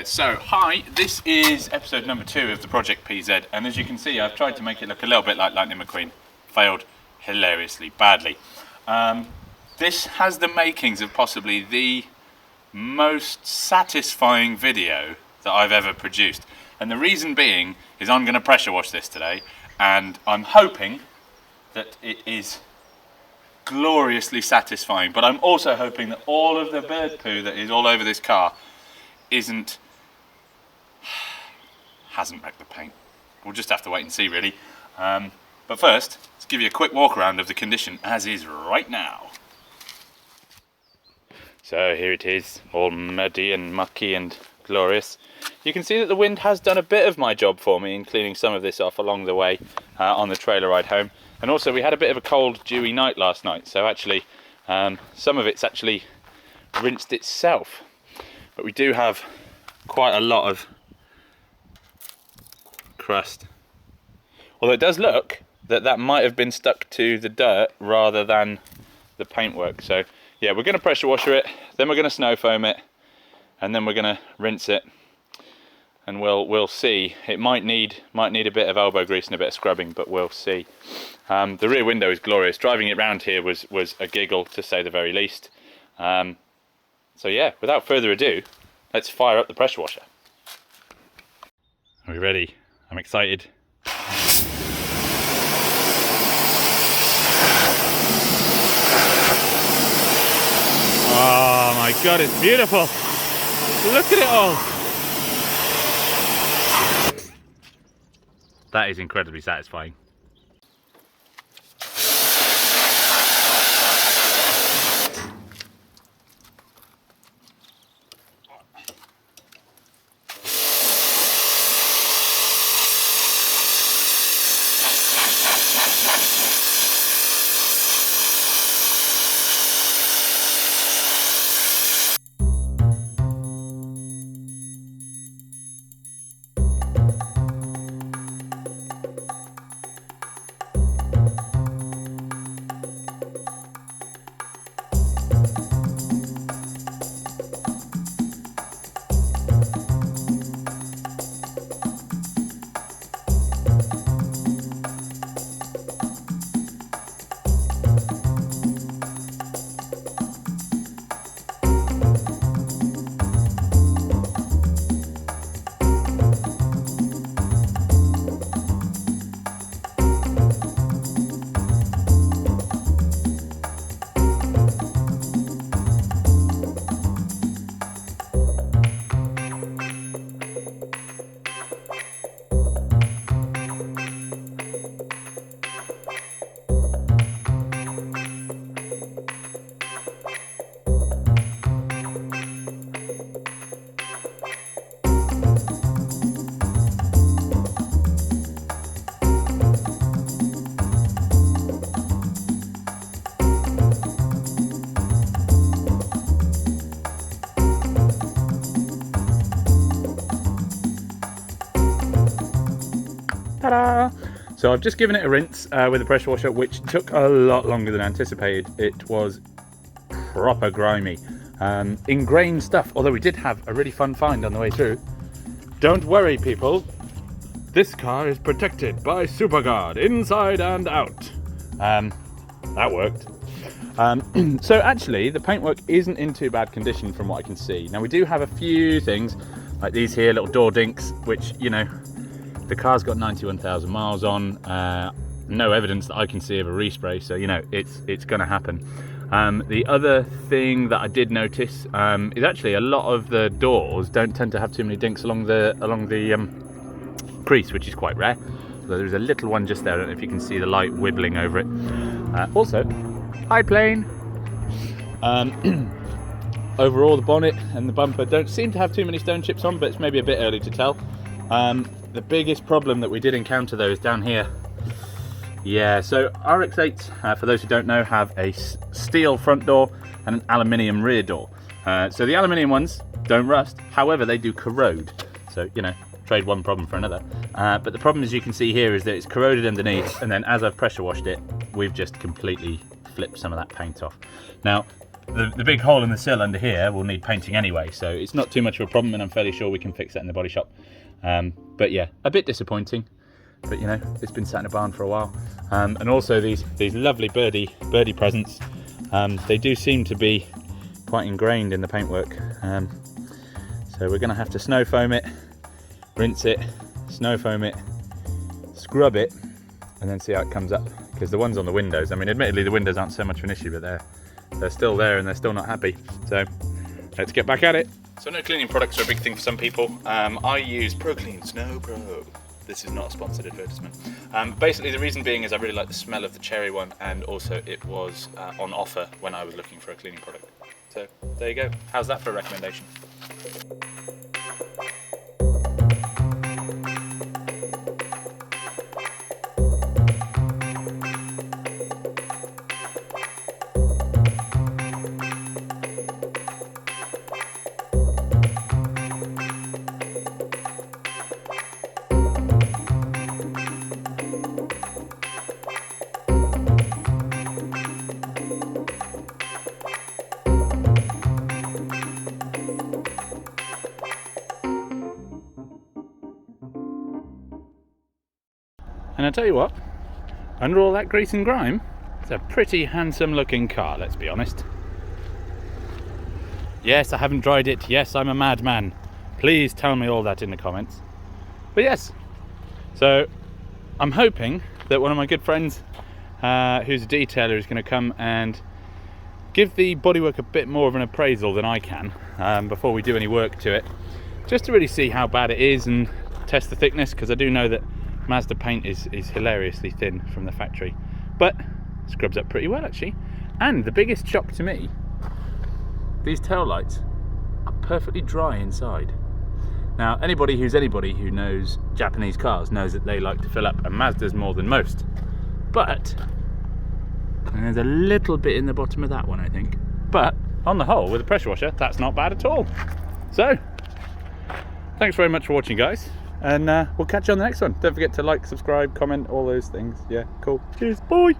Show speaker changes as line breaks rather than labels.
So hi, this is episode number 2 of the Project PZ, and as you can see, I've tried to make it look a little bit like Lightning McQueen. Failed hilariously badly. This has the makings of possibly the most satisfying video that I've ever produced, and the reason being is I'm going to pressure wash this today, and I'm hoping that it is gloriously satisfying, but I'm also hoping that all of the bird poo that is all over this car hasn't wrecked the paint. We'll just have to wait and see, really. But first, let's give you a quick walk around of the condition as is right now. So here it is, all muddy and mucky and glorious. You can see that the wind has done a bit of my job for me in cleaning some of this off along the way on the trailer ride home. And also we had a bit of a cold, dewy night last night, so actually some of it's actually rinsed itself. But we do have quite a lot of crust. Although it does look that might have been stuck to the dirt rather than the paintwork. So yeah, we're going to pressure washer it, then we're going to snow foam it, and then we're going to rinse it. And we'll see. It might need a bit of elbow grease and a bit of scrubbing, but we'll see. The rear window is glorious. Driving it round here was a giggle, to say the very least. So yeah, without further ado, let's fire up the pressure washer. Are we ready? I'm excited. Oh my God, it's beautiful. Look at it all. That is incredibly satisfying. Ta-da! So I've just given it a rinse with a pressure washer, which took a lot longer than anticipated. It was proper grimy. Ingrained stuff, although we did have a really fun find on the way through. Don't worry, people. This car is protected by SuperGuard inside and out. That worked. So actually, the paintwork isn't in too bad condition from what I can see. Now we do have a few things, like these here, little door dinks, which, you know, the car's got 91,000 miles on, no evidence that I can see of a respray, so you know it's going to happen. The other thing that I did notice is actually a lot of the doors don't tend to have too many dinks along the crease, which is quite rare. So there's a little one just there. I don't know if you can see the light wibbling over it. Also, hi plane. Overall, the bonnet and the bumper don't seem to have too many stone chips on, but it's maybe a bit early to tell. The biggest problem that we did encounter though is down here. Yeah, so RX-8s, for those who don't know, have a steel front door and an aluminium rear door. So the aluminium ones don't rust, however they do corrode. So, you know, trade one problem for another. But the problem, as you can see here, is that it's corroded underneath, and then as I've pressure washed it, we've just completely flipped some of that paint off. Now, the big hole in the sill under here will need painting anyway, so it's not too much of a problem, and I'm fairly sure we can fix that in the body shop. But yeah, a bit disappointing, but you know, it's been sat in a barn for a while. And also these lovely birdie presents, they do seem to be quite ingrained in the paintwork. So we're going to have to snow foam it, rinse it, snow foam it, scrub it, and then see how it comes up. Because the ones on the windows, I mean, admittedly the windows aren't so much of an issue, but they're still there and they're still not happy. So let's get back at it. So no cleaning products are a big thing for some people. I use ProClean Snow Pro. This is not a sponsored advertisement. Basically the reason being is I really like the smell of the cherry one, and also it was on offer when I was looking for a cleaning product. So there you go. How's that for a recommendation? And I tell you what, under all that grease and grime, it's a pretty handsome looking car, let's be honest. Yes, I haven't dried it. Yes, I'm a madman. Please tell me all that in the comments. But yes, so I'm hoping that one of my good friends, who's a detailer, is going to come and give the bodywork a bit more of an appraisal than I can before we do any work to it, just to really see how bad it is and test the thickness, because I do know that Mazda paint is hilariously thin from the factory, but scrubs up pretty well actually. And the biggest shock to me, these tail lights are perfectly dry inside. Now anybody who knows Japanese cars knows that they like to fill up, and Mazda's more than most, but there's a little bit in the bottom of that one, I think. But on the whole, with a pressure washer, that's not bad at all. So thanks very much for watching, guys. And we'll catch you on the next one. Don't forget to like, subscribe, comment, all those things. Yeah, cool. Cheers, bye.